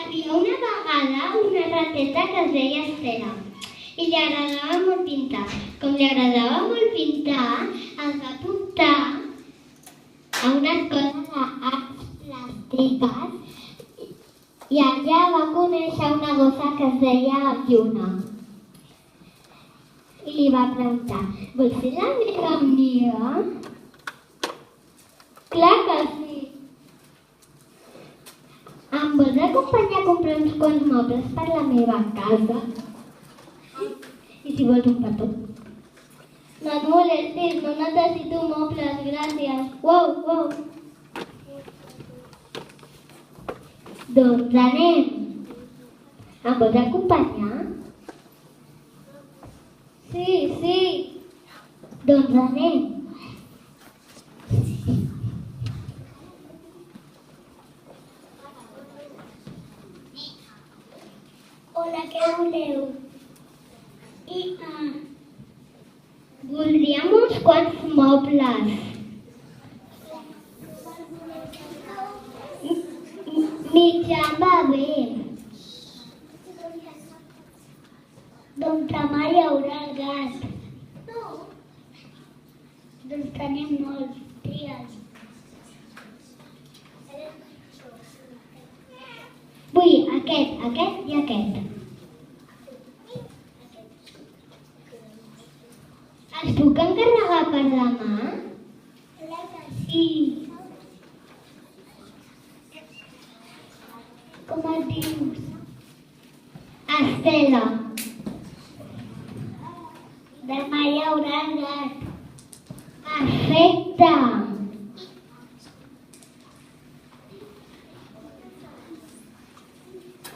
havia una vegada una rateta que es deia Estela i li agradava molt pintar. Com li agradava molt pintar, es va apuntar a una escola d'arts plàstiques i allà va conèixer una gossa que es deia Lluna. I li va preguntar, vols ser la meva amiga? Clar que sí. Em vols acompanyar a comprar uns quants mobles per la meva casa? I si vols un petó? No et molestis, no necessito mobles, gràcies. Uau, uau. Doncs anem. Em vols acompanyar? Sí, sí. Doncs anem. Hola, què voleu? Voldríem uns quants mobles. Mitjà va bé. Doncs demà hi haurà el gat. Doncs tenim molts dies. Vull aquest i aquest. Els puc encarregar per demà? Clar que sí. Com et dius? Estela. Demà hi haurà el gat. Perfecte.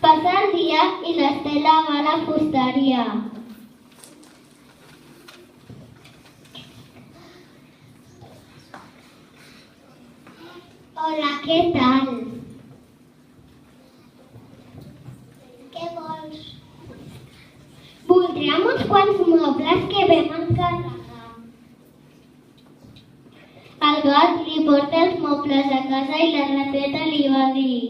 Passa el dia i l'Estela va a la fusteria. Hola, què tal? Què vols? Voldríem uns quants mobles que vam encarregar. El gat li porta els mobles a casa i la rateta li va dir: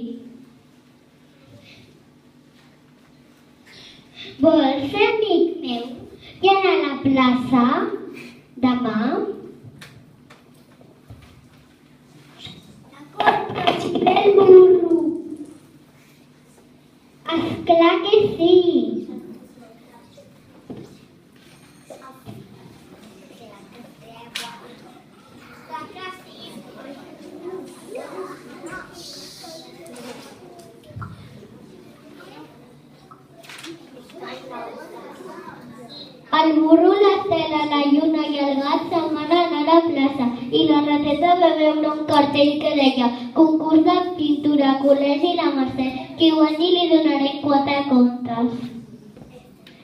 vols ser amic meu i anar a la plaça demà? El burro. Esclar que sí. El burro, l'Estela, la Lluna i el gat se'n van anar a la plaça i la rateta va veure un cartell que deia concurs de pintura, col·legi La Mercè, qui guanyi li donaré 4 contes.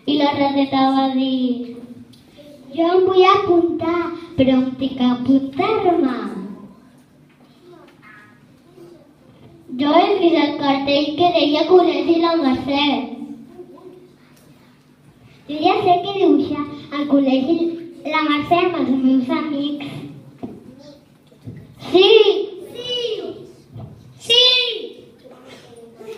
I la rateta va dir: jo em vull apuntar, però on tinc que apuntar-me? Jo he vist el cartell que deia col·legi La Mercè. Jo ja sé que dibuixar al col·legi La Mercè amb els meus amics. Sí! Sí! Sí! La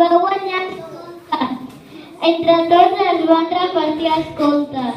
va guanyar els comptes. Entre tots es van repartir els comptes.